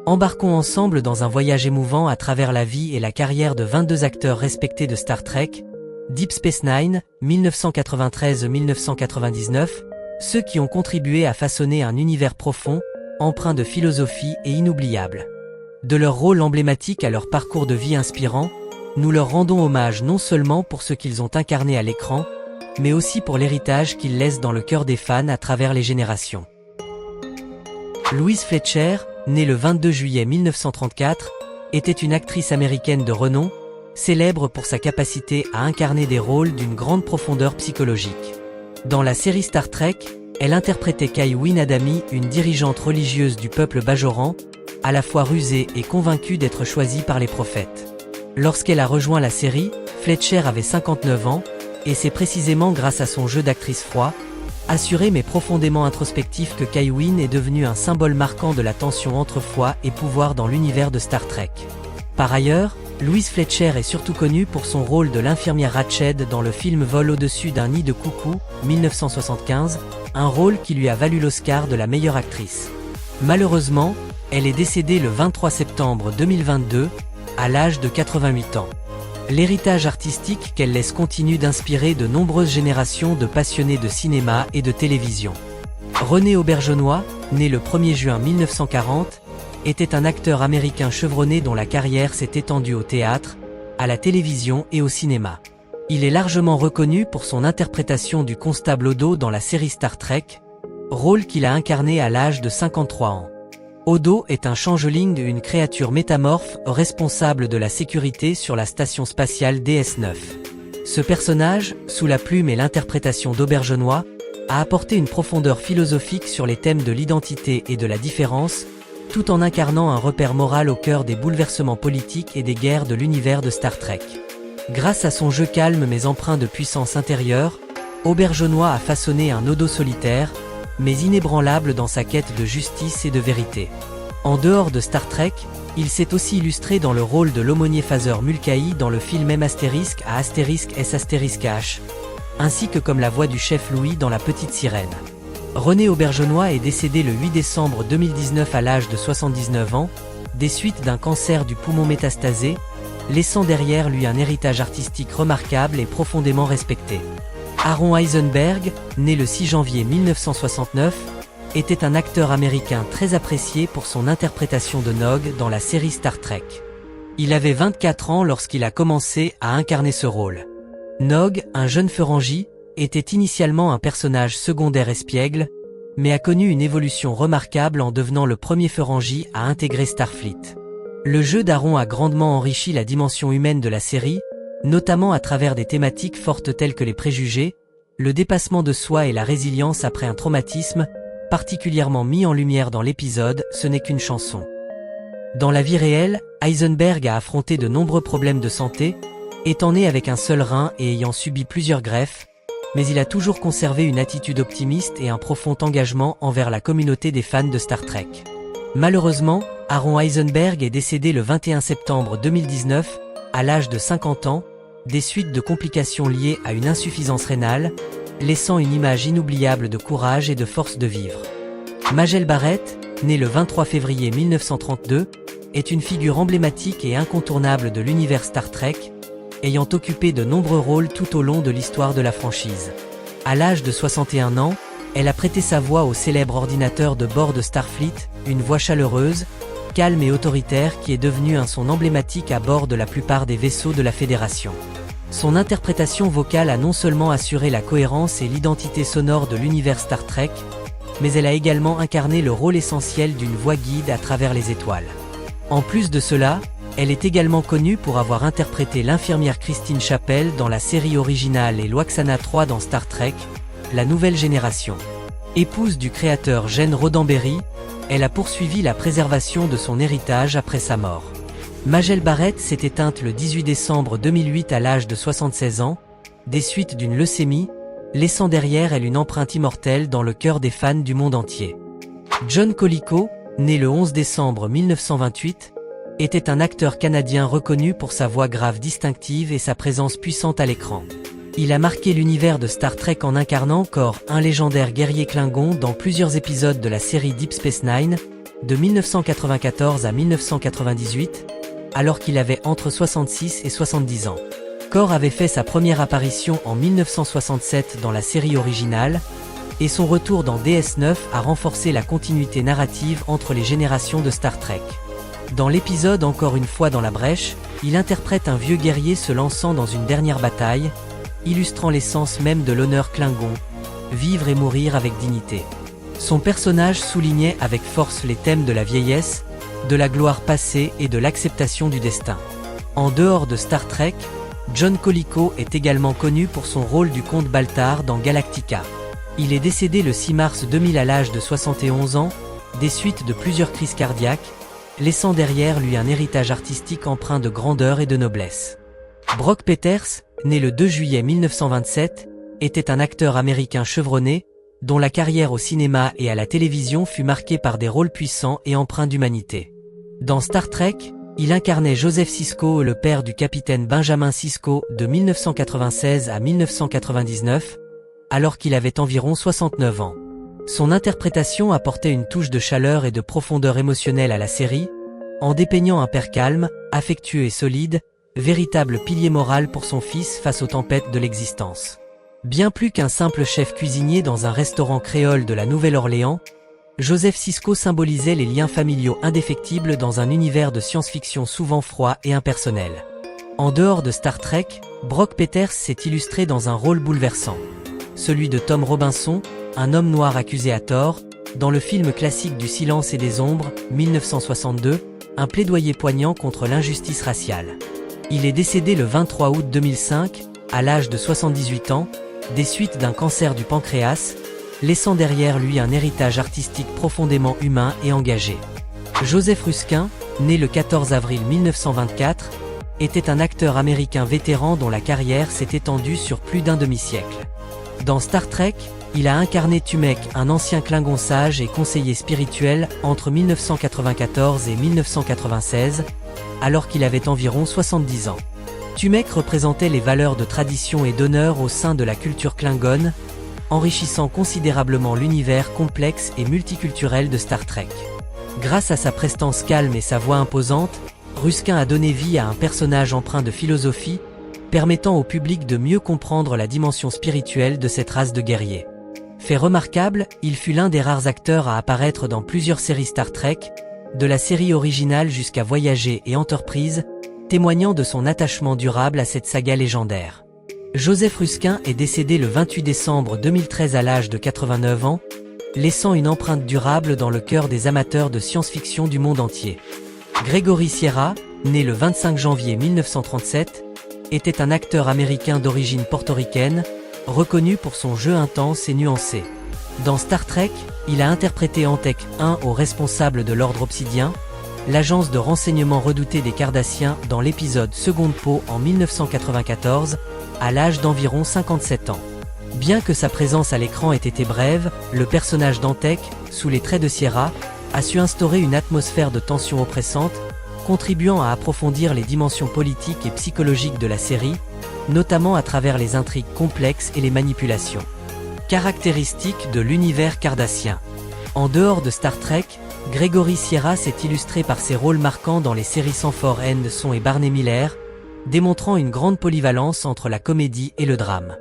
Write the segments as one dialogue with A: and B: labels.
A: Embarquons ensemble dans un voyage émouvant à travers la vie et la carrière de 22 acteurs respectés de Star Trek, Deep Space Nine, 1993-1999, ceux qui ont contribué à façonner un univers profond, empreint de philosophie et inoubliable. De leur rôle emblématique à leur parcours de vie inspirant, nous leur rendons hommage non seulement pour ce qu'ils ont incarné à l'écran, mais aussi pour l'héritage qu'ils laissent dans le cœur des fans à travers les générations. Louise Fletcher, née le 22 juillet 1934, était une actrice américaine de renom, célèbre pour sa capacité à incarner des rôles d'une grande profondeur psychologique. Dans la série Star Trek, elle interprétait Kai Winn Adami, une dirigeante religieuse du peuple bajoran, à la fois rusée et convaincue d'être choisie par les prophètes. Lorsqu'elle a rejoint la série, Fletcher avait 59 ans, et c'est précisément grâce à son jeu d'actrice froid, assuré mais profondément introspectif que Kai Winn est devenu un symbole marquant de la tension entre foi et pouvoir dans l'univers de Star Trek. Par ailleurs, Louise Fletcher est surtout connue pour son rôle de l'infirmière Ratched dans le film Vol au-dessus d'un nid de coucou, 1975, un rôle qui lui a valu l'Oscar de la meilleure actrice. Malheureusement, elle est décédée le 23 septembre 2022, à l'âge de 88 ans. L'héritage artistique qu'elle laisse continue d'inspirer de nombreuses générations de passionnés de cinéma et de télévision. René Auberjonois, né le 1er juin 1940, était un acteur américain chevronné dont la carrière s'est étendue au théâtre, à la télévision et au cinéma. Il est largement reconnu pour son interprétation du constable Odo dans la série Star Trek, rôle qu'il a incarné à l'âge de 53 ans. Odo est un changeling, une créature métamorphe responsable de la sécurité sur la station spatiale DS-9. Ce personnage, sous la plume et l'interprétation d'Auberjonois, a apporté une profondeur philosophique sur les thèmes de l'identité et de la différence, tout en incarnant un repère moral au cœur des bouleversements politiques et des guerres de l'univers de Star Trek. Grâce à son jeu calme mais empreint de puissance intérieure, Auberjonois a façonné un Odo solitaire, mais inébranlable dans sa quête de justice et de vérité. En dehors de Star Trek, il s'est aussi illustré dans le rôle de l'aumônier Phaser Mulcahy dans le film M***** à ***s** H, ainsi que comme la voix du chef Louis dans La Petite Sirène. René Auberjonois est décédé le 8 décembre 2019 à l'âge de 79 ans, des suites d'un cancer du poumon métastasé, laissant derrière lui un héritage artistique remarquable et profondément respecté. Aaron Eisenberg, né le 6 janvier 1969, était un acteur américain très apprécié pour son interprétation de Nog dans la série Star Trek. Il avait 24 ans lorsqu'il a commencé à incarner ce rôle. Nog, un jeune Ferengi, était initialement un personnage secondaire espiègle, mais a connu une évolution remarquable en devenant le premier Ferengi à intégrer Starfleet. Le jeu d'Aaron a grandement enrichi la dimension humaine de la série, notamment à travers des thématiques fortes telles que les préjugés, le dépassement de soi et la résilience après un traumatisme, particulièrement mis en lumière dans l'épisode « Ce n'est qu'une chanson ». Dans la vie réelle, Eisenberg a affronté de nombreux problèmes de santé, étant né avec un seul rein et ayant subi plusieurs greffes, mais il a toujours conservé une attitude optimiste et un profond engagement envers la communauté des fans de Star Trek. Malheureusement, Aaron Eisenberg est décédé le 21 septembre 2019, à l'âge de 50 ans, des suites de complications liées à une insuffisance rénale, laissant une image inoubliable de courage et de force de vivre. Majel Barrett, née le 23 février 1932, est une figure emblématique et incontournable de l'univers Star Trek, ayant occupé de nombreux rôles tout au long de l'histoire de la franchise. À l'âge de 61 ans, elle a prêté sa voix au célèbre ordinateur de bord de Starfleet, une voix chaleureuse, calme et autoritaire qui est devenu un son emblématique à bord de la plupart des vaisseaux de la Fédération. Son interprétation vocale a non seulement assuré la cohérence et l'identité sonore de l'univers Star Trek, mais elle a également incarné le rôle essentiel d'une voix guide à travers les étoiles. En plus de cela, elle est également connue pour avoir interprété l'infirmière Christine Chapel dans la série originale et Lwaxana 3 dans Star Trek, La Nouvelle Génération. Épouse du créateur Gene Roddenberry, elle a poursuivi la préservation de son héritage après sa mort. Majel Barrett s'est éteinte le 18 décembre 2008 à l'âge de 76 ans, des suites d'une leucémie, laissant derrière elle une empreinte immortelle dans le cœur des fans du monde entier. John Colicos, né le 11 décembre 1928, était un acteur canadien reconnu pour sa voix grave distinctive et sa présence puissante à l'écran. Il a marqué l'univers de Star Trek en incarnant Kor, un légendaire guerrier Klingon dans plusieurs épisodes de la série Deep Space Nine, de 1994 à 1998, alors qu'il avait entre 66 et 70 ans. Kor avait fait sa première apparition en 1967 dans la série originale, et son retour dans DS9 a renforcé la continuité narrative entre les générations de Star Trek. Dans l'épisode Encore une fois dans la brèche, il interprète un vieux guerrier se lançant dans une dernière bataille, illustrant l'essence même de l'honneur Klingon, vivre et mourir avec dignité. Son personnage soulignait avec force les thèmes de la vieillesse, de la gloire passée et de l'acceptation du destin. En dehors de Star Trek, John Colicos est également connu pour son rôle du comte Baltar dans Galactica. Il est décédé le 6 mars 2000 à l'âge de 71 ans, des suites de plusieurs crises cardiaques, laissant derrière lui un héritage artistique empreint de grandeur et de noblesse. Brock Peters, né le 2 juillet 1927, était un acteur américain chevronné, dont la carrière au cinéma et à la télévision fut marquée par des rôles puissants et empreints d'humanité. Dans Star Trek, il incarnait Joseph Sisko, le père du capitaine Benjamin Sisko de 1996 à 1999, alors qu'il avait environ 69 ans. Son interprétation apportait une touche de chaleur et de profondeur émotionnelle à la série, en dépeignant un père calme, affectueux et solide, véritable pilier moral pour son fils face aux tempêtes de l'existence. Bien plus qu'un simple chef cuisinier dans un restaurant créole de la Nouvelle-Orléans, Joseph Sisko symbolisait les liens familiaux indéfectibles dans un univers de science-fiction souvent froid et impersonnel. En dehors de Star Trek, Brock Peters s'est illustré dans un rôle bouleversant. Celui de Tom Robinson, un homme noir accusé à tort, dans le film classique du Silence et des Ombres, 1962, un plaidoyer poignant contre l'injustice raciale. Il est décédé le 23 août 2005, à l'âge de 78 ans, des suites d'un cancer du pancréas, laissant derrière lui un héritage artistique profondément humain et engagé. Joseph Ruskin, né le 14 avril 1924, était un acteur américain vétéran dont la carrière s'est étendue sur plus d'un demi-siècle. Dans Star Trek, il a incarné Tumek, un ancien Klingon sage et conseiller spirituel entre 1994 et 1996, alors qu'il avait environ 70 ans. Tumek représentait les valeurs de tradition et d'honneur au sein de la culture klingone, enrichissant considérablement l'univers complexe et multiculturel de Star Trek. Grâce à sa prestance calme et sa voix imposante, Ruskin a donné vie à un personnage empreint de philosophie, permettant au public de mieux comprendre la dimension spirituelle de cette race de guerriers. Fait remarquable, il fut l'un des rares acteurs à apparaître dans plusieurs séries Star Trek, de la série originale jusqu'à Voyager et Enterprise, témoignant de son attachement durable à cette saga légendaire. Joseph Ruskin est décédé le 28 décembre 2013 à l'âge de 89 ans, laissant une empreinte durable dans le cœur des amateurs de science-fiction du monde entier. Gregory Sierra, né le 25 janvier 1937, était un acteur américain d'origine portoricaine, reconnu pour son jeu intense et nuancé. Dans Star Trek, il a interprété Antec 1 au responsable de l'Ordre Obsidien, l'agence de renseignement redoutée des Cardassiens dans l'épisode Seconde Peau en 1994, à l'âge d'environ 57 ans. Bien que sa présence à l'écran ait été brève, le personnage d'Antec, sous les traits de Sierra, a su instaurer une atmosphère de tension oppressante, contribuant à approfondir les dimensions politiques et psychologiques de la série, notamment à travers les intrigues complexes et les manipulations. Caractéristiques de l'univers cardassien. En dehors de Star Trek, Gregory Sierra s'est illustré par ses rôles marquants dans les séries Sanford and Son et Barney Miller, démontrant une grande polyvalence entre la comédie et le drame.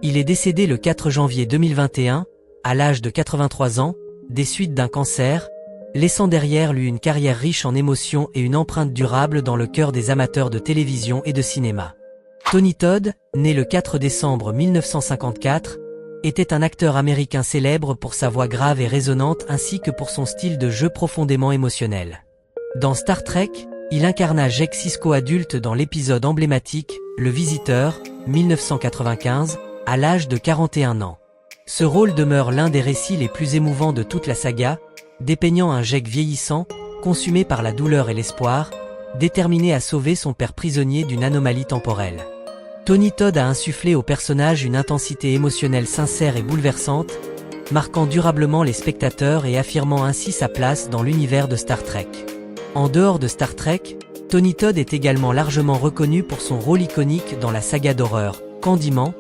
A: Il est décédé le 4 janvier 2021, à l'âge de 83 ans, des suites d'un cancer, laissant derrière lui une carrière riche en émotions et une empreinte durable dans le cœur des amateurs de télévision et de cinéma. Tony Todd, né le 4 décembre 1954, était un acteur américain célèbre pour sa voix grave et résonnante ainsi que pour son style de jeu profondément émotionnel. Dans Star Trek, il incarna Jake Sisko adulte dans l'épisode emblématique, Le Visiteur, 1995, à l'âge de 41 ans. Ce rôle demeure l'un des récits les plus émouvants de toute la saga, dépeignant un Jake vieillissant, consumé par la douleur et l'espoir, déterminé à sauver son père prisonnier d'une anomalie temporelle. Tony Todd a insufflé au personnage une intensité émotionnelle sincère et bouleversante, marquant durablement les spectateurs et affirmant ainsi sa place dans l'univers de Star Trek. En dehors de Star Trek, Tony Todd est également largement reconnu pour son rôle iconique dans la saga d'horreur Candyman,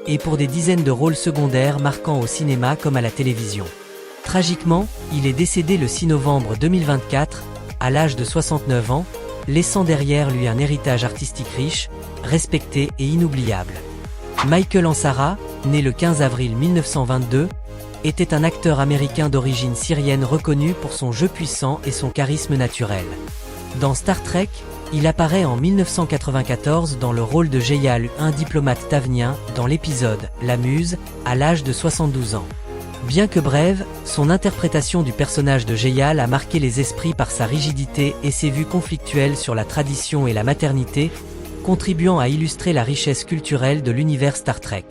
A: et pour des dizaines de rôles secondaires marquants au cinéma comme à la télévision. Tragiquement, il est décédé le 6 novembre 2024, à l'âge de 69 ans, laissant derrière lui un héritage artistique riche, respecté et inoubliable. Michael Ansara, né le 15 avril 1922, était un acteur américain d'origine syrienne reconnu pour son jeu puissant et son charisme naturel. Dans Star Trek, il apparaît en 1994 dans le rôle de Jeyal, un diplomate tavenien, dans l'épisode « La Muse », à l'âge de 72 ans. Bien que brève, son interprétation du personnage de Jeyal a marqué les esprits par sa rigidité et ses vues conflictuelles sur la tradition et la maternité, contribuant à illustrer la richesse culturelle de l'univers Star Trek.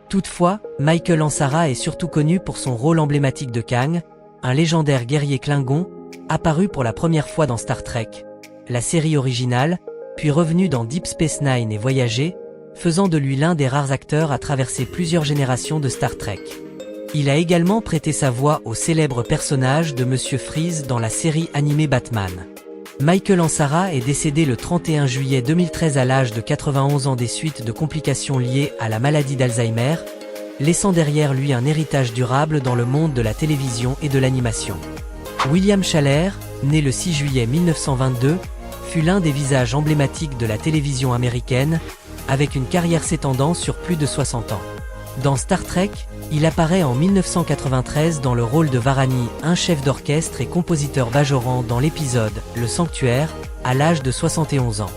A: Toutefois, Michael Ansara est surtout connu pour son rôle emblématique de Kang, un légendaire guerrier Klingon, apparu pour la première fois dans Star Trek, la série originale, puis revenu dans Deep Space Nine et Voyager, faisant de lui l'un des rares acteurs à traverser plusieurs générations de Star Trek. Il a également prêté sa voix au célèbre personnage de Monsieur Freeze dans la série animée Batman. Michael Ansara est décédé le 31 juillet 2013 à l'âge de 91 ans des suites de complications liées à la maladie d'Alzheimer, laissant derrière lui un héritage durable dans le monde de la télévision et de l'animation. William Schaller, né le 6 juillet 1922, fut l'un des visages emblématiques de la télévision américaine, avec une carrière s'étendant sur plus de 60 ans. Dans Star Trek, il apparaît en 1993 dans le rôle de Varani, un chef d'orchestre et compositeur bajoran dans l'épisode « Le Sanctuaire », à l'âge de 71 ans.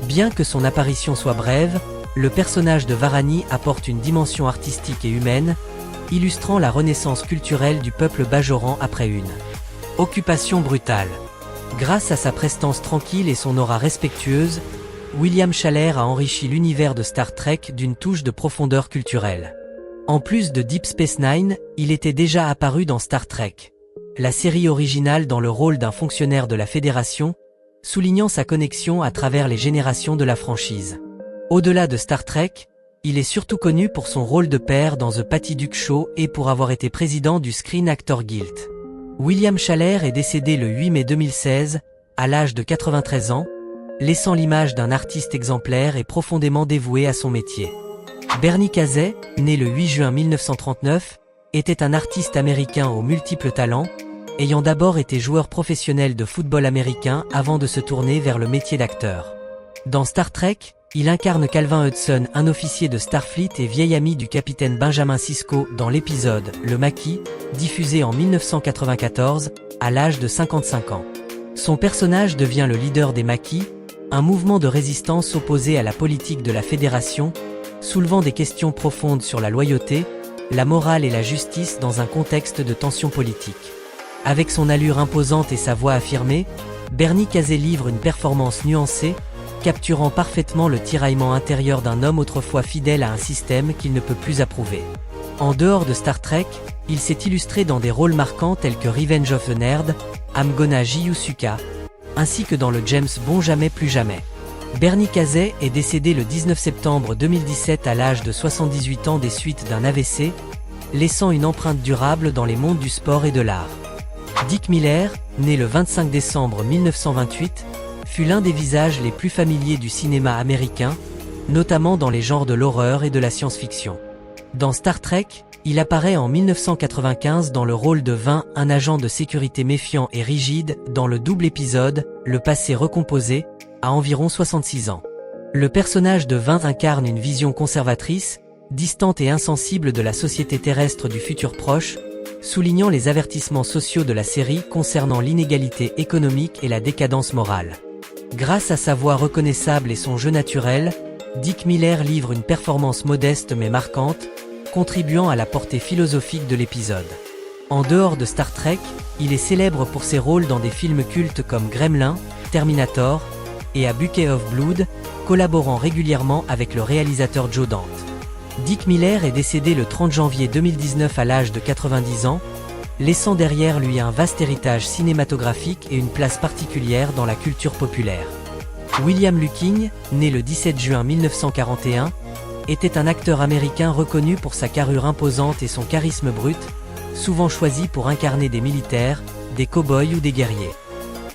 A: Bien que son apparition soit brève, le personnage de Varani apporte une dimension artistique et humaine, illustrant la renaissance culturelle du peuple bajoran après une occupation brutale. Grâce à sa prestance tranquille et son aura respectueuse, William Schaller a enrichi l'univers de Star Trek d'une touche de profondeur culturelle. En plus de Deep Space Nine, il était déjà apparu dans Star Trek, la série originale, dans le rôle d'un fonctionnaire de la Fédération, soulignant sa connexion à travers les générations de la franchise. Au-delà de Star Trek, il est surtout connu pour son rôle de père dans The Patty Duke Show et pour avoir été président du Screen Actors Guild. William Schaller est décédé le 8 mai 2016, à l'âge de 93 ans, laissant l'image d'un artiste exemplaire et profondément dévoué à son métier. Bernie Casey, né le 8 juin 1939, était un artiste américain aux multiples talents, ayant d'abord été joueur professionnel de football américain avant de se tourner vers le métier d'acteur. Dans Star Trek, il incarne Calvin Hudson, un officier de Starfleet et vieil ami du capitaine Benjamin Sisko dans l'épisode « Le Maquis », diffusé en 1994, à l'âge de 55 ans. Son personnage devient le leader des Maquis, un mouvement de résistance opposé à la politique de la Fédération, soulevant des questions profondes sur la loyauté, la morale et la justice dans un contexte de tension politique. Avec son allure imposante et sa voix affirmée, Bernie Casey livre une performance nuancée, capturant parfaitement le tiraillement intérieur d'un homme autrefois fidèle à un système qu'il ne peut plus approuver. En dehors de Star Trek, il s'est illustré dans des rôles marquants tels que Revenge of the Nerd, I'm Gonna Jiyusuka, ainsi que dans le James Bond Jamais Plus Jamais. Bernie Casey est décédé le 19 septembre 2017 à l'âge de 78 ans des suites d'un AVC, laissant une empreinte durable dans les mondes du sport et de l'art. Dick Miller, né le 25 décembre 1928, fut l'un des visages les plus familiers du cinéma américain, notamment dans les genres de l'horreur et de la science-fiction. Dans Star Trek, il apparaît en 1995 dans le rôle de Vin, un agent de sécurité méfiant et rigide, dans le double épisode « Le passé recomposé », à environ 66 ans. Le personnage de Vin incarne une vision conservatrice, distante et insensible de la société terrestre du futur proche, soulignant les avertissements sociaux de la série concernant l'inégalité économique et la décadence morale. Grâce à sa voix reconnaissable et son jeu naturel, Dick Miller livre une performance modeste mais marquante, contribuant à la portée philosophique de l'épisode. En dehors de Star Trek, il est célèbre pour ses rôles dans des films cultes comme Gremlin, Terminator, et A Bouquet of Blood, collaborant régulièrement avec le réalisateur Joe Dante. Dick Miller est décédé le 30 janvier 2019 à l'âge de 90 ans, laissant derrière lui un vaste héritage cinématographique et une place particulière dans la culture populaire. William Lucking, né le 17 juin 1941, était un acteur américain reconnu pour sa carrure imposante et son charisme brut, souvent choisi pour incarner des militaires, des cow-boys ou des guerriers.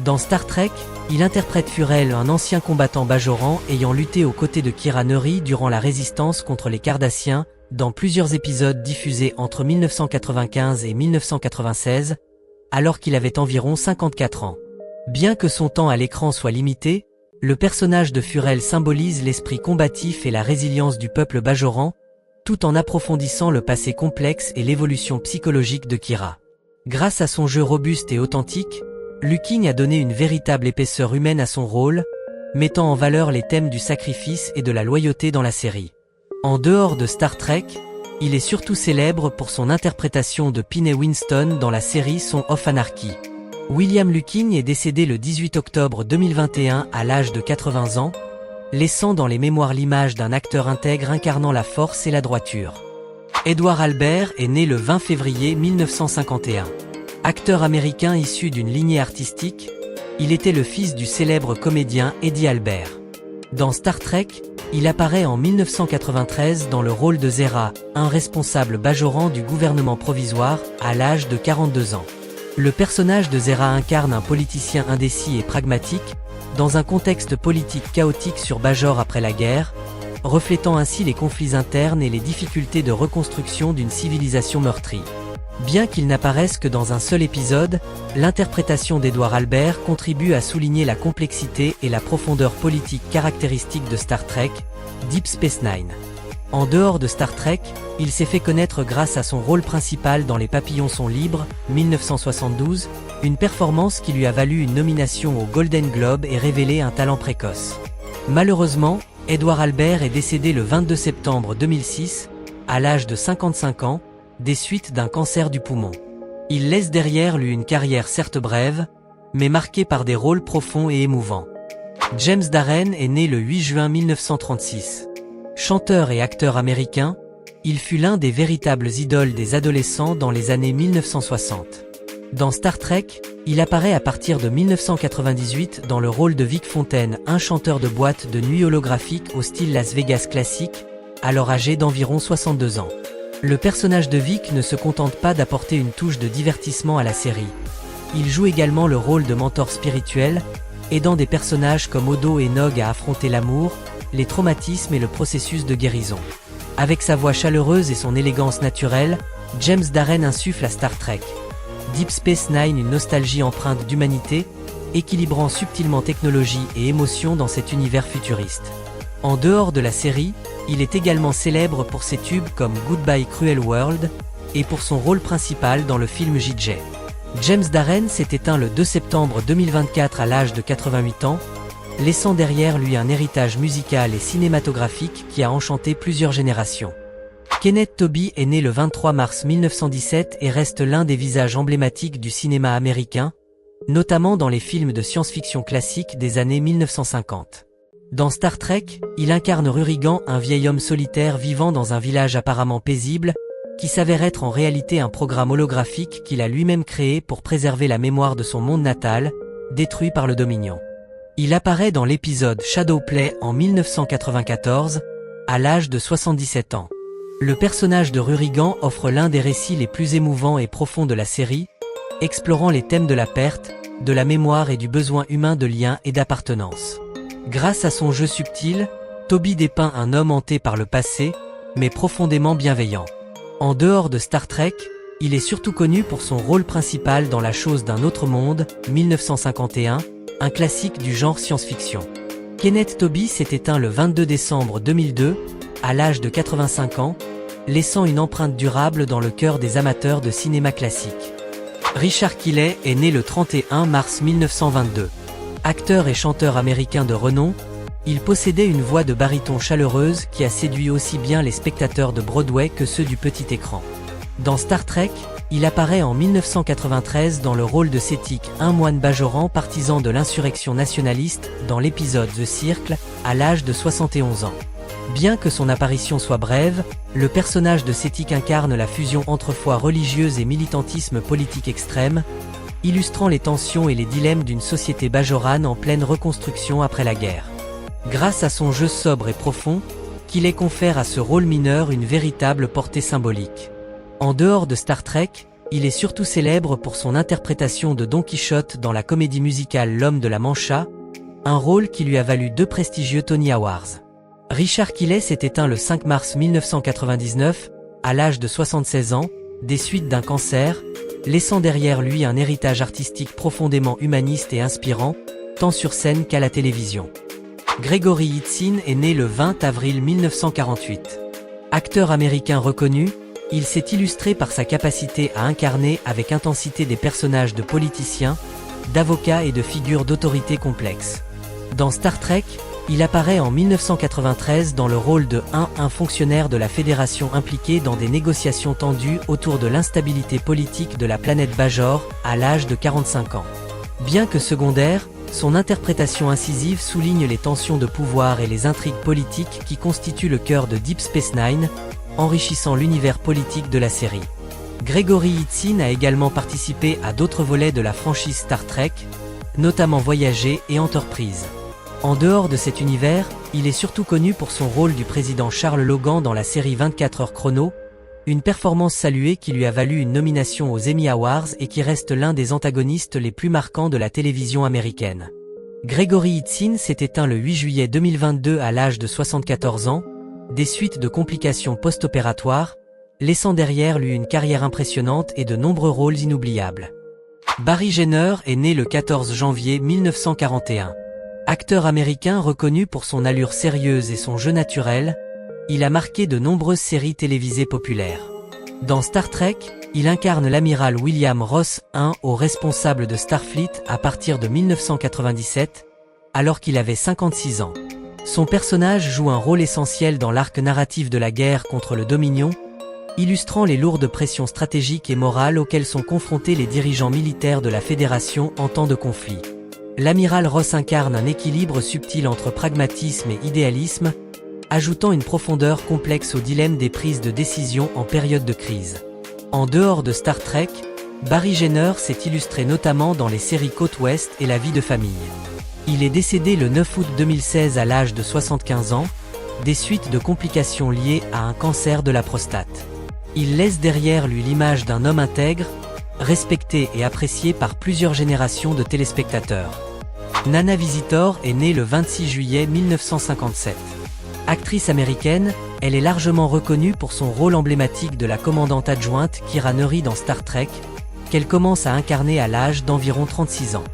A: Dans Star Trek, il interprète Furel, un ancien combattant bajoran ayant lutté aux côtés de Kira Nerys durant la résistance contre les Cardassiens, dans plusieurs épisodes diffusés entre 1995 et 1996, alors qu'il avait environ 54 ans. Bien que son temps à l'écran soit limité, le personnage de Furel symbolise l'esprit combatif et la résilience du peuple bajoran, tout en approfondissant le passé complexe et l'évolution psychologique de Kira. Grâce à son jeu robuste et authentique, Luking a donné une véritable épaisseur humaine à son rôle, mettant en valeur les thèmes du sacrifice et de la loyauté dans la série. En dehors de Star Trek, il est surtout célèbre pour son interprétation de Piney Winston dans la série Sons of Anarchy. William Luking est décédé le 18 octobre 2021 à l'âge de 80 ans, laissant dans les mémoires l'image d'un acteur intègre incarnant la force et la droiture. Edward Albert est né le 20 février 1951. Acteur américain issu d'une lignée artistique, il était le fils du célèbre comédien Eddie Albert. Dans Star Trek, il apparaît en 1993 dans le rôle de Zera, un responsable bajoran du gouvernement provisoire, à l'âge de 42 ans. Le personnage de Zera incarne un politicien indécis et pragmatique, dans un contexte politique chaotique sur Bajor après la guerre, reflétant ainsi les conflits internes et les difficultés de reconstruction d'une civilisation meurtrie. Bien qu'il n'apparaisse que dans un seul épisode, l'interprétation d'Edward Albert contribue à souligner la complexité et la profondeur politique caractéristique de Star Trek, Deep Space Nine. En dehors de Star Trek, il s'est fait connaître grâce à son rôle principal dans Les Papillons sont libres, 1972, une performance qui lui a valu une nomination au Golden Globe et révélé un talent précoce. Malheureusement, Edward Albert est décédé le 22 septembre 2006, à l'âge de 55 ans, des suites d'un cancer du poumon. Il laisse derrière lui une carrière certes brève, mais marquée par des rôles profonds et émouvants. James Darren est né le 8 juin 1936. Chanteur et acteur américain, il fut l'un des véritables idoles des adolescents dans les années 1960. Dans Star Trek, il apparaît à partir de 1998 dans le rôle de Vic Fontaine, un chanteur de boîte de nuit holographique au style Las Vegas classique, alors âgé d'environ 62 ans. Le personnage de Vic ne se contente pas d'apporter une touche de divertissement à la série. Il joue également le rôle de mentor spirituel, aidant des personnages comme Odo et Nog à affronter l'amour, les traumatismes et le processus de guérison. Avec sa voix chaleureuse et son élégance naturelle, James Darren insuffle à Star Trek Deep Space Nine une nostalgie empreinte d'humanité, équilibrant subtilement technologie et émotion dans cet univers futuriste. En dehors de la série, il est également célèbre pour ses tubes comme Goodbye Cruel World et pour son rôle principal dans le film JJ. James Darren s'est éteint le 2 septembre 2024 à l'âge de 88 ans, laissant derrière lui un héritage musical et cinématographique qui a enchanté plusieurs générations. Kenneth Tobey est né le 23 mars 1917 et reste l'un des visages emblématiques du cinéma américain, notamment dans les films de science-fiction classiques des années 1950. Dans Star Trek, il incarne Rurigan, un vieil homme solitaire vivant dans un village apparemment paisible, qui s'avère être en réalité un programme holographique qu'il a lui-même créé pour préserver la mémoire de son monde natal, détruit par le Dominion. Il apparaît dans l'épisode Shadowplay en 1994, à l'âge de 77 ans. Le personnage de Rurigan offre l'un des récits les plus émouvants et profonds de la série, explorant les thèmes de la perte, de la mémoire et du besoin humain de lien et d'appartenance. Grâce à son jeu subtil, Tobey dépeint un homme hanté par le passé, mais profondément bienveillant. En dehors de Star Trek, il est surtout connu pour son rôle principal dans La chose d'un autre monde, 1951, un classique du genre science-fiction. Kenneth Tobey s'est éteint le 22 décembre 2002, à l'âge de 85 ans, laissant une empreinte durable dans le cœur des amateurs de cinéma classique. Richard Keeley est né le 31 mars 1922. Acteur et chanteur américain de renom, il possédait une voix de baryton chaleureuse qui a séduit aussi bien les spectateurs de Broadway que ceux du petit écran. Dans Star Trek, il apparaît en 1993 dans le rôle de Sétic, un moine bajoran partisan de l'insurrection nationaliste, dans l'épisode The Circle, à l'âge de 71 ans. Bien que son apparition soit brève, le personnage de Sétic incarne la fusion entre foi religieuse et militantisme politique extrême, illustrant les tensions et les dilemmes d'une société bajorane en pleine reconstruction après la guerre. Grâce à son jeu sobre et profond, Keeley confère à ce rôle mineur une véritable portée symbolique. En dehors de Star Trek, il est surtout célèbre pour son interprétation de Don Quichotte dans la comédie musicale L'Homme de la Mancha, un rôle qui lui a valu 2 prestigieux Tony Awards. Richard Keeler s'est éteint le 5 mars 1999, à l'âge de 76 ans, des suites d'un cancer, laissant derrière lui un héritage artistique profondément humaniste et inspirant, tant sur scène qu'à la télévision. Gregory Itzin est né le 20 avril 1948. Acteur américain reconnu, il s'est illustré par sa capacité à incarner avec intensité des personnages de politiciens, d'avocats et de figures d'autorité complexes. Dans Star Trek, il apparaît en 1993 dans le rôle de un fonctionnaire de la Fédération impliqué dans des négociations tendues autour de l'instabilité politique de la planète Bajor, à l'âge de 45 ans. Bien que secondaire, son interprétation incisive souligne les tensions de pouvoir et les intrigues politiques qui constituent le cœur de Deep Space Nine, enrichissant l'univers politique de la série. Gregory Itzin a également participé à d'autres volets de la franchise Star Trek, notamment Voyager et Enterprise. En dehors de cet univers, il est surtout connu pour son rôle du président Charles Logan dans la série 24 heures chrono, une performance saluée qui lui a valu une nomination aux Emmy Awards et qui reste l'un des antagonistes les plus marquants de la télévision américaine. Gregory Itzin s'est éteint le 8 juillet 2022 à l'âge de 74 ans, des suites de complications post-opératoires, laissant derrière lui une carrière impressionnante et de nombreux rôles inoubliables. Barry Jenner est né le 14 janvier 1941. Acteur américain reconnu pour son allure sérieuse et son jeu naturel, il a marqué de nombreuses séries télévisées populaires. Dans Star Trek, il incarne l'amiral William Ross I, haut responsable de Starfleet à partir de 1997, alors qu'il avait 56 ans. Son personnage joue un rôle essentiel dans l'arc narratif de la guerre contre le Dominion, illustrant les lourdes pressions stratégiques et morales auxquelles sont confrontés les dirigeants militaires de la Fédération en temps de conflit. L'amiral Ross incarne un équilibre subtil entre pragmatisme et idéalisme, ajoutant une profondeur complexe au dilemme des prises de décision en période de crise. En dehors de Star Trek, Barry Jenner s'est illustré notamment dans les séries Côte Ouest et La vie de famille. Il est décédé le 9 août 2016 à l'âge de 75 ans, des suites de complications liées à un cancer de la prostate. Il laisse derrière lui l'image d'un homme intègre, respecté et apprécié par plusieurs générations de téléspectateurs. Nana Visitor est née le 26 juillet 1957. Actrice américaine, elle est largement reconnue pour son rôle emblématique de la commandante adjointe Kira Nerys dans Star Trek, qu'elle commence à incarner à l'âge d'environ 36 ans.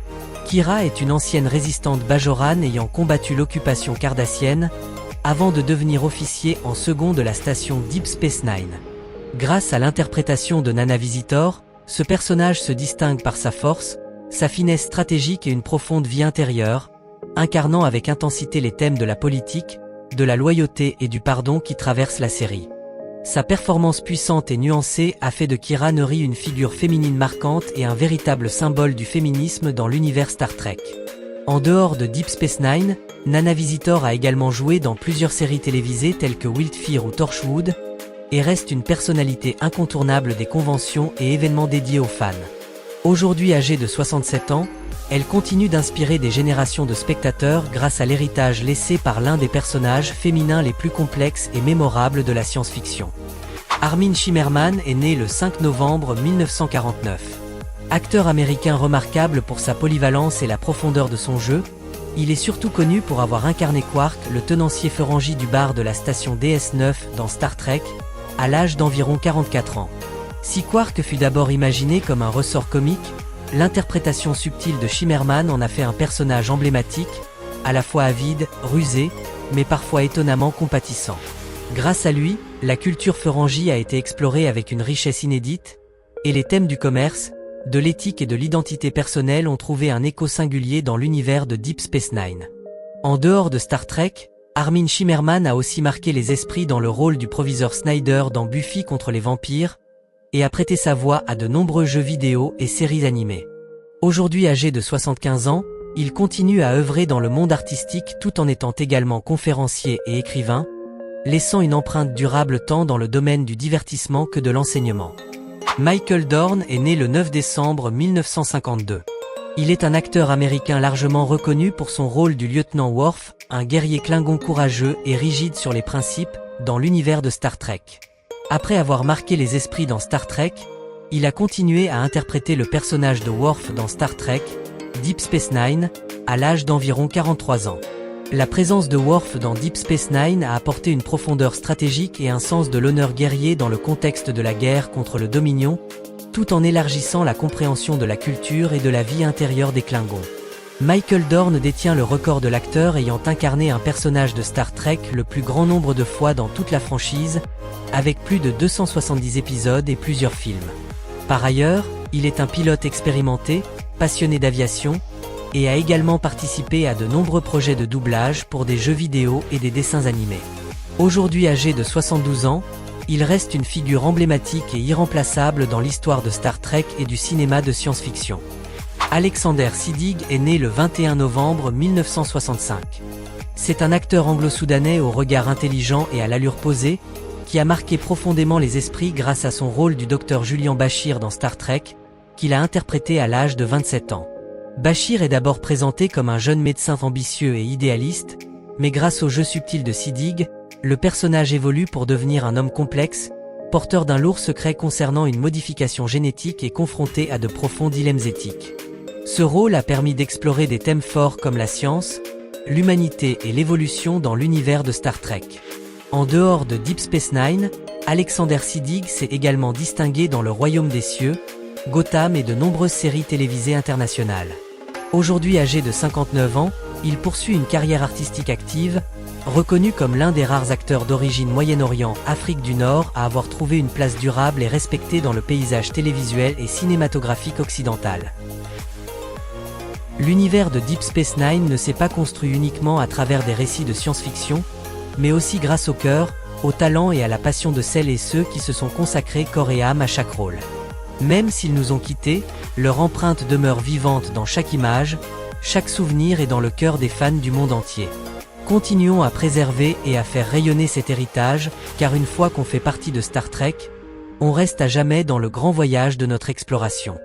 A: Kira est une ancienne résistante bajorane ayant combattu l'occupation cardassienne, avant de devenir officier en second de la station Deep Space Nine. Grâce à l'interprétation de Nana Visitor, ce personnage se distingue par sa force, sa finesse stratégique et une profonde vie intérieure, incarnant avec intensité les thèmes de la politique, de la loyauté et du pardon qui traversent la série. Sa performance puissante et nuancée a fait de Kira Nerys une figure féminine marquante et un véritable symbole du féminisme dans l'univers Star Trek. En dehors de Deep Space Nine, Nana Visitor a également joué dans plusieurs séries télévisées telles que Wildfire ou Torchwood, et reste une personnalité incontournable des conventions et événements dédiés aux fans. Aujourd'hui âgée de 67 ans, elle continue d'inspirer des générations de spectateurs grâce à l'héritage laissé par l'un des personnages féminins les plus complexes et mémorables de la science-fiction. Armin Shimmerman est né le 5 novembre 1949. Acteur américain remarquable pour sa polyvalence et la profondeur de son jeu, il est surtout connu pour avoir incarné Quark, le tenancier Ferengi du bar de la station DS9 dans Star Trek, à l'âge d'environ 44 ans. Si Quark fut d'abord imaginé comme un ressort comique, l'interprétation subtile de Shimmerman en a fait un personnage emblématique, à la fois avide, rusé, mais parfois étonnamment compatissant. Grâce à lui, la culture Ferengi a été explorée avec une richesse inédite, et les thèmes du commerce, de l'éthique et de l'identité personnelle ont trouvé un écho singulier dans l'univers de Deep Space Nine. En dehors de Star Trek, Armin Shimmerman a aussi marqué les esprits dans le rôle du proviseur Snyder dans Buffy contre les vampires, et a prêté sa voix à de nombreux jeux vidéo et séries animées. Aujourd'hui âgé de 75 ans, il continue à œuvrer dans le monde artistique tout en étant également conférencier et écrivain, laissant une empreinte durable tant dans le domaine du divertissement que de l'enseignement. Michael Dorn est né le 9 décembre 1952. Il est un acteur américain largement reconnu pour son rôle du lieutenant Worf, un guerrier Klingon courageux et rigide sur les principes, dans l'univers de Star Trek. Après avoir marqué les esprits dans Star Trek, il a continué à interpréter le personnage de Worf dans Star Trek, Deep Space Nine, à l'âge d'environ 43 ans. La présence de Worf dans Deep Space Nine a apporté une profondeur stratégique et un sens de l'honneur guerrier dans le contexte de la guerre contre le Dominion, tout en élargissant la compréhension de la culture et de la vie intérieure des Klingons. Michael Dorn détient le record de l'acteur ayant incarné un personnage de Star Trek le plus grand nombre de fois dans toute la franchise, avec plus de 270 épisodes et plusieurs films. Par ailleurs, il est un pilote expérimenté, passionné d'aviation, et a également participé à de nombreux projets de doublage pour des jeux vidéo et des dessins animés. Aujourd'hui âgé de 72 ans, il reste une figure emblématique et irremplaçable dans l'histoire de Star Trek et du cinéma de science-fiction. Alexander Siddig est né le 21 novembre 1965. C'est un acteur anglo-soudanais au regard intelligent et à l'allure posée, qui a marqué profondément les esprits grâce à son rôle du docteur Julian Bashir dans Star Trek, qu'il a interprété à l'âge de 27 ans. Bashir est d'abord présenté comme un jeune médecin ambitieux et idéaliste, mais grâce au jeu subtil de Siddig, le personnage évolue pour devenir un homme complexe, porteur d'un lourd secret concernant une modification génétique et confronté à de profonds dilemmes éthiques. Ce rôle a permis d'explorer des thèmes forts comme la science, l'humanité et l'évolution dans l'univers de Star Trek. En dehors de Deep Space Nine, Alexander Siddig s'est également distingué dans Le Royaume des Cieux, Gotham et de nombreuses séries télévisées internationales. Aujourd'hui âgé de 59 ans, il poursuit une carrière artistique active, reconnu comme l'un des rares acteurs d'origine Moyen-Orient, Afrique du Nord à avoir trouvé une place durable et respectée dans le paysage télévisuel et cinématographique occidental. L'univers de Deep Space Nine ne s'est pas construit uniquement à travers des récits de science-fiction, mais aussi grâce au cœur, au talent et à la passion de celles et ceux qui se sont consacrés corps et âme à chaque rôle. Même s'ils nous ont quittés, leur empreinte demeure vivante dans chaque image, chaque souvenir et dans le cœur des fans du monde entier. Continuons à préserver et à faire rayonner cet héritage, car une fois qu'on fait partie de Star Trek, on reste à jamais dans le grand voyage de notre exploration.